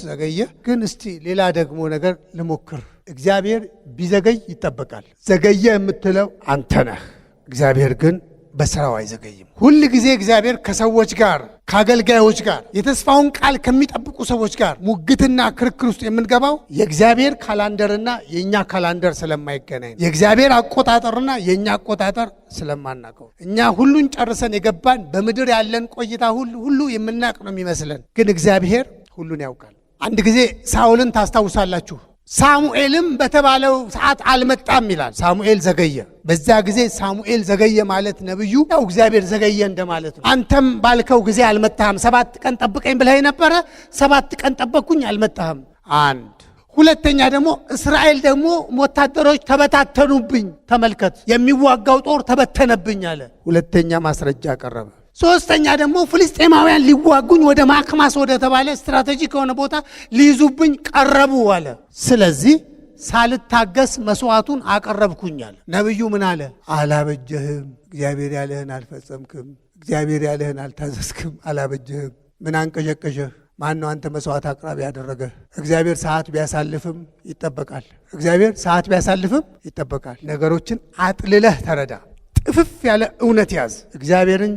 S1: ዘገየ፣ ግን እስቲ ሌላ ደግሞ ነገር ልሞክር። እግዚአብሔር ቢዘገይ ይጠበቃል። ዘገየ የምትለው አንተ ነህ። እግዚአብሔር ግን በስራው አይዘገይም። ሁል ጊዜ እግዚአብሔር ከሰዎች ጋር ከአገልጋዮች ጋር የተስፋውን ቃል ከሚጠብቁ ሰዎች ጋር ሙግትና ክርክር ውስጥ የምንገባው የእግዚአብሔር ካላንደርና የእኛ ካላንደር ስለማይገናኝ፣ የእግዚአብሔር አቆጣጠርና የእኛ አቆጣጠር ስለማናውቀው፣ እኛ ሁሉን ጨርሰን የገባን በምድር ያለን ቆይታ ሁሉ የምናውቅ ነው የሚመስለን፣ ግን እግዚአብሔር ሁሉን ያውቃል። አንድ ጊዜ ሳኦልን ታስታውሳላችሁ። ሳሙኤልም በተባለው ሰዓት አልመጣም ይላል። ሳሙኤል ዘገየ። በዛ ጊዜ ሳሙኤል ዘገየ ማለት ነብዩ ያው እግዚአብሔር ዘገየ እንደማለት ነው። አንተም ባልከው ጊዜ አልመጣህም። 7 ቀን ጠብቀኝ ብለህ ነበረ፣ 7 ቀን ጠበቅኩኝ አልመጣህም። አንድ ሁለተኛ ደግሞ እስራኤል ደግሞ ወታደሮች ተበታተኑብኝ፣ ተመልከት የሚዋጋው ጦር ተበተነብኝ አለ። ሁለተኛ ማስረጃ ቀረበ። ሶስተኛ ደግሞ ፍልስጤማውያን ሊዋጉኝ ወደ ማክማስ ወደ ተባለ ስትራቴጂክ የሆነ ቦታ ሊይዙብኝ ቀረቡ አለ። ስለዚህ ሳልታገስ መስዋዕቱን አቀረብኩኛል። ነብዩ ምን አለ? አላበጀህም፣ እግዚአብሔር ያለህን አልፈጸምክም፣ እግዚአብሔር ያለህን አልታዘዝክም፣ አላበጀህም። ምን አንቀዠቀዠህ? ማን ነው አንተ መስዋዕት አቅራቢ ያደረገ? እግዚአብሔር ሰዓት ቢያሳልፍም ይጠበቃል። እግዚአብሔር ሰዓት ቢያሳልፍም ይጠበቃል። ነገሮችን አጥልለህ ተረዳ። ጥፍፍ ያለ እውነት ያዝ። እግዚአብሔርን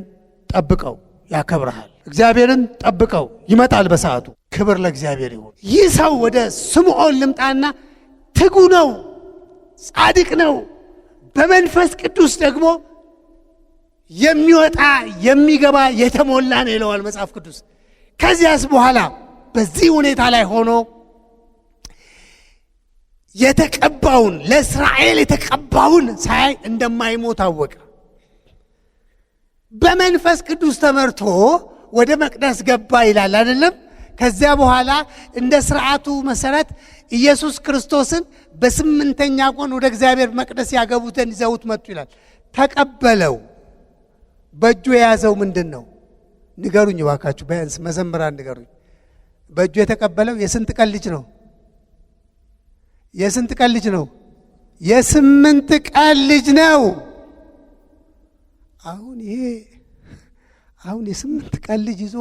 S1: ጠብቀው፣ ያከብረሃል። እግዚአብሔርን ጠብቀው፣ ይመጣል በሰዓቱ። ክብር ለእግዚአብሔር ይሁን። ይህ ሰው ወደ ስምዖን ልምጣና ትጉ ነው፣ ጻድቅ ነው፣ በመንፈስ ቅዱስ ደግሞ የሚወጣ የሚገባ የተሞላ ነው ይለዋል መጽሐፍ ቅዱስ። ከዚያስ በኋላ በዚህ ሁኔታ ላይ ሆኖ የተቀባውን ለእስራኤል የተቀባውን ሳይ እንደማይሞት አወቀ። በመንፈስ ቅዱስ ተመርቶ ወደ መቅደስ ገባ ይላል አይደለም? ከዚያ በኋላ እንደ ሥርዓቱ መሰረት ኢየሱስ ክርስቶስን በስምንተኛ ቀን ወደ እግዚአብሔር መቅደስ ያገቡትን ይዘውት መጡ ይላል። ተቀበለው። በእጁ የያዘው ምንድን ነው? ንገሩኝ እባካችሁ፣ ቢያንስ መዘምራን ንገሩኝ። በእጁ የተቀበለው የስንት ቀን ልጅ ነው? የስንት ቀን ልጅ ነው? የስምንት ቀን ልጅ ነው። አሁን የስምንት ቀን ልጅ ይዞ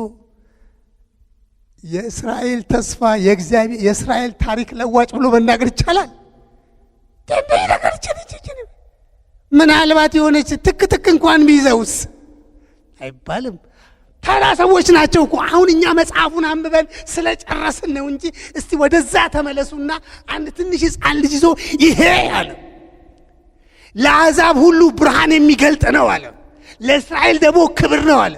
S1: የእስራኤል ተስፋ የእስራኤል ታሪክ ለዋጭ ብሎ መናገር ይቻላል? ምናልባት የሆነች ትክትክ እንኳን ቢይዘውስ አይባልም። ተራ ሰዎች ናቸው እኮ። አሁን እኛ መጽሐፉን አንብበን ስለጨረስን ነው እንጂ እስቲ ወደዛ ተመለሱና አንድ ትንሽ ሕፃን ልጅ ይዞ ይሄ አለ ለአሕዛብ ሁሉ ብርሃን የሚገልጥ ነው አለ፣ ለእስራኤል ደግሞ ክብር ነው አለ።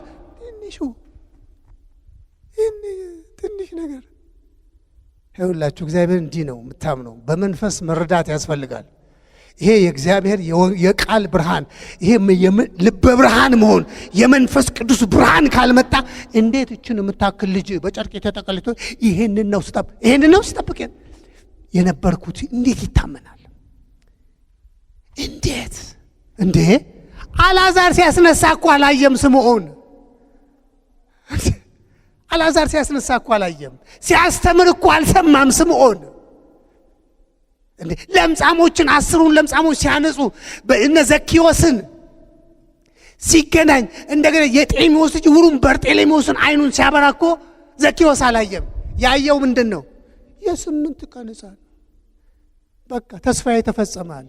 S1: ትንሽ ነገር ይኸውላችሁ፣ እግዚአብሔር እንዲህ ነው የምታምነው። በመንፈስ መረዳት ያስፈልጋል። ይሄ የእግዚአብሔር የቃል ብርሃን፣ ይሄ ልበ ብርሃን መሆን የመንፈስ ቅዱስ ብርሃን ካልመጣ እንዴት እችን የምታክል ልጅ በጨርቅ የተጠቀልቶ ይሄንን ነው ስጠብቅ የነበርኩት እንዴት ይታመናል? እንዴት እንዴ! አልዓዛር ሲያስነሳ እኮ አላየም ስምዖን። አልዓዛር ሲያስነሳ እኮ አላየም። ሲያስተምር እኮ አልሰማም ስምዖን። እንዴ ለምጻሞችን 10ሩን ለምጻሞች ሲያነጹ በእነ ዘኪዮስን ሲገናኝ እንደገና የጤሜዎስ ልጅ ዕውሩን በርጤሌሜዎስን አይኑን ሲያበራ እኮ ዘኪዮስ አላየም። ያየው ምንድን ነው? የ8 ቀን ሕፃን። በቃ ተስፋዬ ተፈጸመ አለ።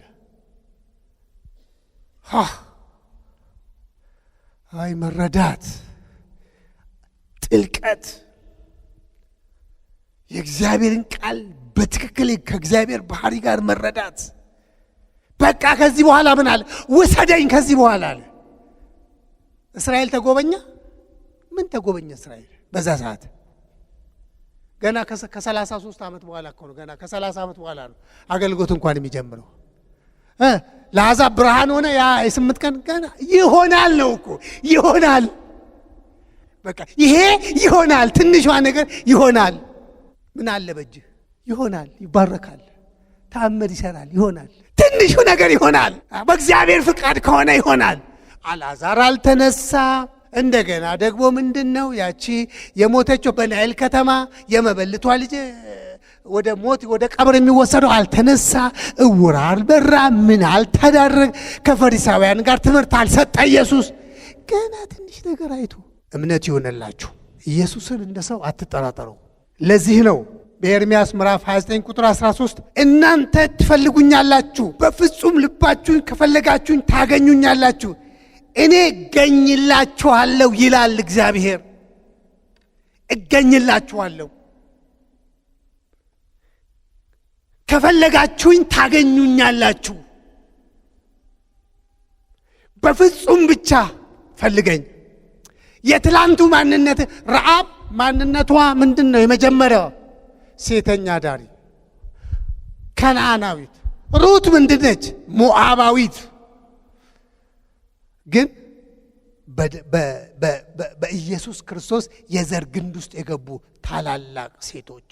S1: አይ መረዳት፣ ጥልቀት፣ የእግዚአብሔርን ቃል በትክክል ከእግዚአብሔር ባህሪ ጋር መረዳት። በቃ ከዚህ በኋላ ምን አለ? ውሰደኝ ከዚህ በኋላ አለ። እስራኤል ተጎበኛ። ምን ተጎበኘ እስራኤል በዛ ሰዓት? ገና ከ33 ዓመት በኋላ እኮ ነው። ገና ከ30 ዓመት በኋላ ነው አገልግሎት እንኳን የሚጀምረው። ለአሕዛብ ብርሃን ሆነ። ያ የ8 ቀን ገና ይሆናል ነው እኮ ይሆናል። በቃ ይሄ ይሆናል። ትንሿ ነገር ይሆናል። ምን አለ በእጅህ? ይሆናል። ይባረካል። ተአምር ይሰራል። ይሆናል። ትንሹ ነገር ይሆናል። በእግዚአብሔር ፍቃድ ከሆነ ይሆናል። አልዓዛር አልተነሳ። እንደገና ደግሞ ምንድነው ያቺ የሞተችው በናይል ከተማ የመበልቷ ልጅ ወደ ሞት ወደ ቀብር የሚወሰደው አልተነሳ። ዕውር አልበራ። ምን አልተዳረግ። ከፈሪሳውያን ጋር ትምህርት አልሰጠ ኢየሱስ። ገና ትንሽ ነገር አይቶ እምነት ይሆነላችሁ። ኢየሱስን እንደ ሰው አትጠራጠሩ። ለዚህ ነው በኤርምያስ ምዕራፍ 29 ቁጥር 13 እናንተ ትፈልጉኛላችሁ፣ በፍጹም ልባችሁን ከፈለጋችሁኝ ታገኙኛላችሁ፣ እኔ እገኝላችኋለሁ ይላል እግዚአብሔር። እገኝላችኋለሁ፣ ከፈለጋችሁኝ ታገኙኛላችሁ። በፍጹም ብቻ ፈልገኝ። የትላንቱ ማንነት ረዓብ ማንነቷ ምንድን ነው? የመጀመሪያው ሴተኛ ዳሪ ከነዓናዊት። ሩት ምንድን ነች? ሞዓባዊት። ግን በኢየሱስ ክርስቶስ የዘር ግንድ ውስጥ የገቡ ታላላቅ ሴቶች።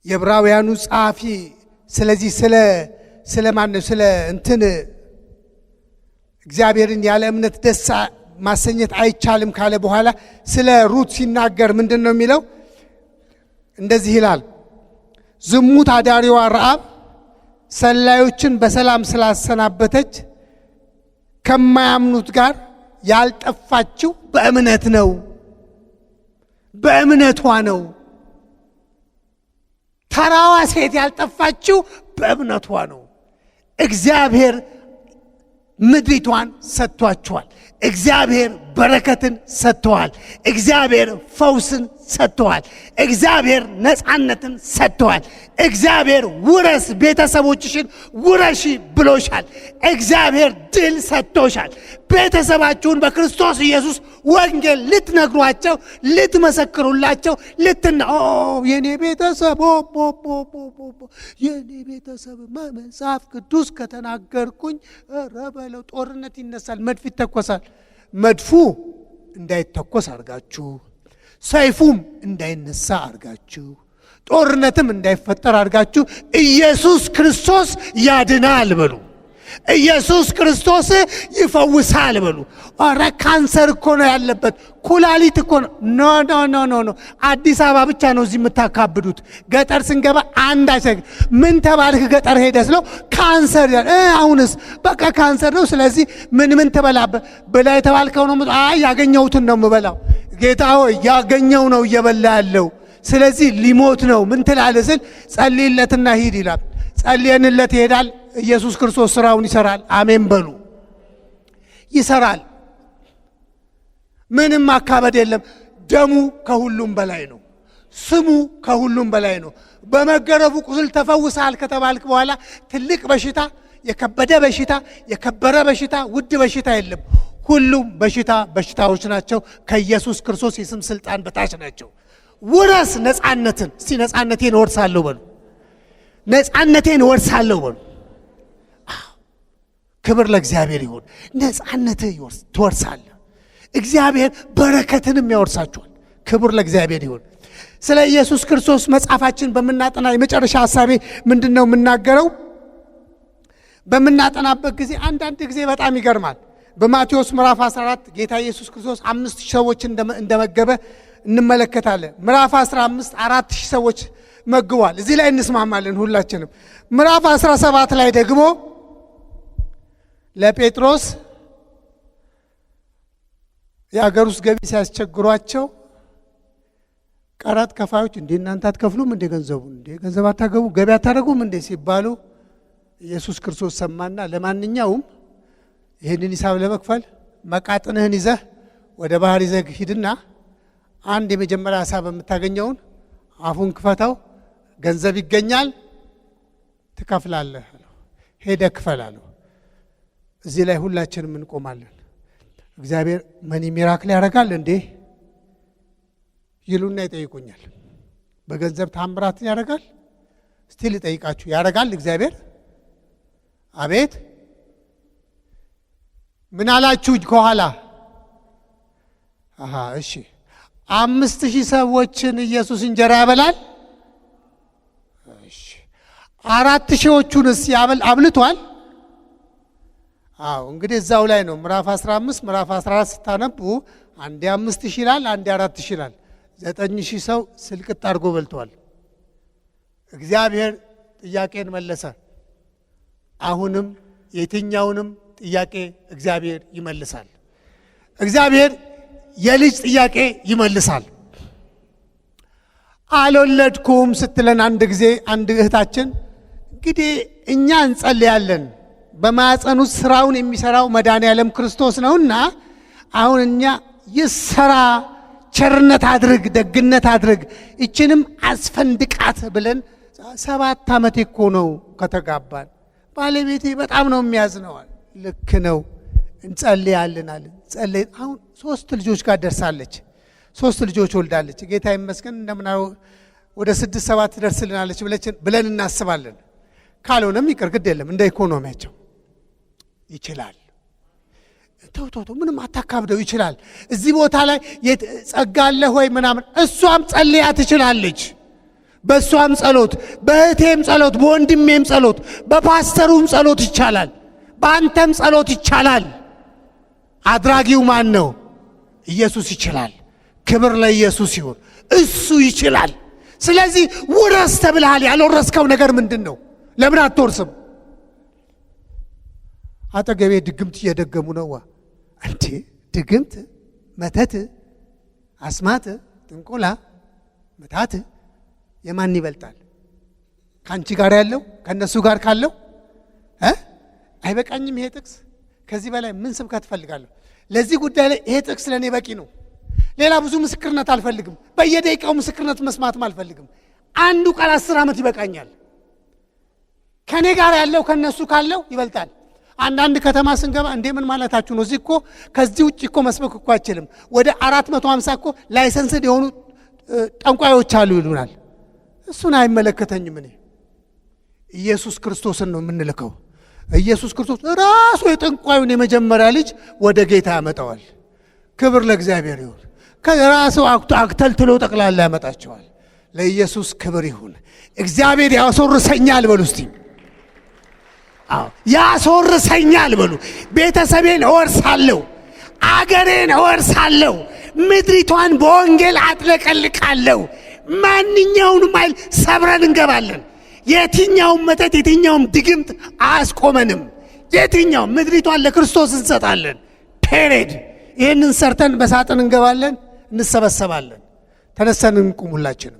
S1: የዕብራውያኑ ጸሐፊ ስለዚህ ስለ እንትን እግዚአብሔርን ያለ እምነት ደስ ማሰኘት አይቻልም ካለ በኋላ ስለ ሩት ሲናገር ምንድን ነው የሚለው? እንደዚህ ይላል ዝሙት አዳሪዋ ረዓብ ሰላዮችን በሰላም ስላሰናበተች ከማያምኑት ጋር ያልጠፋችው በእምነት ነው። በእምነቷ ነው። ተራዋ ሴት ያልጠፋችው በእምነቷ ነው። እግዚአብሔር ምድሪቷን ሰጥቷቸዋል። እግዚአብሔር በረከትን ሰጥቷል። እግዚአብሔር ፈውስን ሰጥቷል። እግዚአብሔር ነፃነትን ሰጥቷል። እግዚአብሔር ውረስ፣ ቤተሰቦችሽን ውረሺ ብሎሻል። እግዚአብሔር ድል ሰጥቶሻል። ቤተሰባችሁን በክርስቶስ ኢየሱስ ወንጌል ልትነግሯቸው፣ ልትመሰክሩላቸው፣ የኔ ቤተሰብ የኔ ቤተሰብ መጽሐፍ ቅዱስ ከተናገርኩኝ ረበለው ጦርነት ይነሳል፣ መድፍ ይተኮሳል። መድፉ እንዳይተኮስ አርጋችሁ፣ ሰይፉም እንዳይነሳ አርጋችሁ፣ ጦርነትም እንዳይፈጠር አርጋችሁ ኢየሱስ ክርስቶስ ያድናል በሉ። ኢየሱስ ክርስቶስ ይፈውሳል በሉ። ኧረ ካንሰር እኮ ነው ያለበት፣ ኩላሊት እኮ ነው። ኖ አዲስ አበባ ብቻ ነው እዚህ የምታካብዱት። ገጠር ስንገባ አንዳች ምን ተባልክ ገጠር ሄደህ ስለው ካንሰር ይላል። አሁንስ በቃ ካንሰር ነው። ስለዚህ ምን ትበላበ ብላ የተባልከው ነው። አይ ያገኘሁትን ነው የምበላው። ጌታ ሆይ ያገኘው ነው እየበላ ያለው፣ ስለዚህ ሊሞት ነው። ምን ትላለህ ስል ጸልይለትና ሂድ ይላል። ጸልየንለት ይሄዳል። ኢየሱስ ክርስቶስ ስራውን ይሰራል። አሜን በሉ። ይሰራል። ምንም ማካበድ የለም። ደሙ ከሁሉም በላይ ነው። ስሙ ከሁሉም በላይ ነው። በመገረፉ ቁስል ተፈውሰሃል ከተባልክ በኋላ ትልቅ በሽታ፣ የከበደ በሽታ፣ የከበረ በሽታ፣ ውድ በሽታ የለም። ሁሉም በሽታዎች ናቸው። ከኢየሱስ ክርስቶስ የስም ስልጣን በታች ናቸው። ውረስ ነፃነትን። እስቲ ነፃነቴን ወርሳለሁ በሉ። ነፃነቴን ወርሳለሁ በሉ። ክብር ለእግዚአብሔር ይሁን። ነፃነትህ ትወርሳለህ። እግዚአብሔር በረከትንም ያወርሳችኋል። ክብር ለእግዚአብሔር ይሁን። ስለ ኢየሱስ ክርስቶስ መጽሐፋችን በመናጠና የመጨረሻ ሐሳቤ ምንድነው የምናገረው? በመናጠናበት ጊዜ አንዳንድ ጊዜ በጣም ይገርማል። በማቴዎስ ምዕራፍ 14 ጌታ ኢየሱስ ክርስቶስ 5000 ሰዎች እንደመገበ እንመለከታለን። ምዕራፍ 15 4000 ሰዎች መግቧል። እዚህ ላይ እንስማማለን ሁላችንም። ምዕራፍ 17 ላይ ደግሞ ለጴጥሮስ የአገር ውስጥ ገቢ ሲያስቸግሯቸው ቀራጥ ከፋዮች እንዴ እናንተ አትከፍሉም እንዴ ገንዘብ አታገቡ ገቢ አታረጉም እንዴ ሲባሉ ኢየሱስ ክርስቶስ ሰማና ለማንኛውም ይሄንን ሂሳብ ለመክፈል መቃጥንህን ይዘህ ወደ ባህር ይዘህ ሂድና አንድ የመጀመሪያ ሐሳብ የምታገኘውን አፉን ክፈታው፣ ገንዘብ ይገኛል፣ ትከፍላለህ። ሄደ ክፈላለው። እዚህ ላይ ሁላችንም እንቆማለን። እግዚአብሔር መኒ ሚራክል ያደርጋል እንዴ ይሉና ይጠይቁኛል። በገንዘብ ታምራትን ያደርጋል? እስቲ ልጠይቃችሁ፣ ያደርጋል እግዚአብሔር? አቤት ምን አላችሁ ከኋላ? እሺ 5000 ሰዎችን ኢየሱስ እንጀራ ያበላል። እሺ 4000ዎቹንስ አብልቷል? እንግዲህ እዛው ላይ ነው። ምዕራፍ 15 ምዕራፍ 14 ስታነቡ አንዴ 5000 ይላል፣ አንዴ 4000 ይላል። 9000 ሰው ስልቅጥ አድርጎ በልቷል። እግዚአብሔር ጥያቄን መለሰ። አሁንም የትኛውንም ጥያቄ እግዚአብሔር ይመልሳል። እግዚአብሔር የልጅ ጥያቄ ይመልሳል። አልወለድኩም ስትለን አንድ ጊዜ አንድ እህታችን እንግዲህ እኛ እንጸልያለን፣ በማዕፀን ውስጥ ስራውን የሚሰራው መድኃኔዓለም ክርስቶስ ነውና አሁን እኛ ይሰራ፣ ቸርነት አድርግ፣ ደግነት አድርግ፣ እችንም አስፈንድቃት ብለን 7 ዓመት እኮ ነው ከተጋባን። ባለቤቴ በጣም ነው የሚያዝነዋል። ልክ ነው፣ እንጸልያለን አለ። ጸልይ። አሁን 3 ልጆች ጋር ደርሳለች። 3 ልጆች ወልዳለች። ጌታ ይመስገን። እንደምናው ወደ 6-7 ደርስልናለች ብለን እናስባለን። ካልሆነም ይቅር፣ ግድ የለም፣ እንደ ኢኮኖሚያቸው ይችላል። ተው ምንም አታካብደው፣ ይችላል። እዚህ ቦታ ላይ ጸጋ አለ ሆይ ምናምን፣ እሷም ጸልያ ትችላለች። በእሷም ጸሎት፣ በእህቴም ጸሎት፣ በወንድሜም ጸሎት፣ በፓስተሩም ጸሎት ይቻላል። በአንተም ጸሎት ይቻላል። አድራጊው ማን ነው? ኢየሱስ ይችላል። ክብር ለኢየሱስ ይሁን። እሱ ይችላል። ስለዚህ ውረስ ተብለሃል። ያልወረስከው ነገር ምንድን ነው? ለምን አትወርስም? አጠገቤ ድግምት እየደገሙ ነው። እንዴ ድግምት፣ መተት፣ አስማት፣ ጥንቆላ፣ መታት የማን ይበልጣል? ከአንቺ ጋር ያለው ከነሱ ጋር ካለው አይበቃኝም? ይሄ ጥቅስ ከዚህ በላይ ምን ስብከት እፈልጋለሁ? ለዚህ ጉዳይ ላይ ይሄ ጥቅስ ለኔ በቂ ነው። ሌላ ብዙ ምስክርነት አልፈልግም። በየደቂቃው ምስክርነት መስማትም አልፈልግም። አንዱ ቃል 10 ዓመት ይበቃኛል። ከኔ ጋር ያለው ከነሱ ካለው ይበልጣል። አንዳንድ ከተማ ስንገባ እንዴ ምን ማለታችሁ ነው? እዚህ እኮ ከዚህ ውጪ እኮ መስበክ እኮ አይችልም። ወደ 450 እኮ ላይሰንስድ የሆኑ ጠንቋዮች አሉ ይሉናል። እሱን አይመለከተኝም። እኔ ኢየሱስ ክርስቶስን ነው የምንልከው። ኢየሱስ ክርስቶስ ራሱ የጠንቋዩን የመጀመሪያ ልጅ ወደ ጌታ ያመጣዋል። ክብር ለእግዚአብሔር ይሁን። ከራሱ አክተልትሎ ጠቅላላ ያመጣቸዋል። ለኢየሱስ ክብር ይሁን። እግዚአብሔር ያስወርሰኛል በሉ እስቲ። ያስወርሰኛል በሉ። ቤተሰቤን እወርሳለሁ፣ አገሬን እወርሳለሁ፣ ምድሪቷን በወንጌል አጥለቀልቃለሁ። ማንኛውንም ኃይል ሰብረን እንገባለን። የትኛውም መተት የትኛውም ድግምት አያስቆመንም። የትኛውም ምድሪቷን ለክርስቶስ እንሰጣለን። ፔሬድ። ይህንን ሰርተን በሳጥን እንገባለን፣ እንሰበሰባለን። ተነስተን እንቁም ሁላችንም።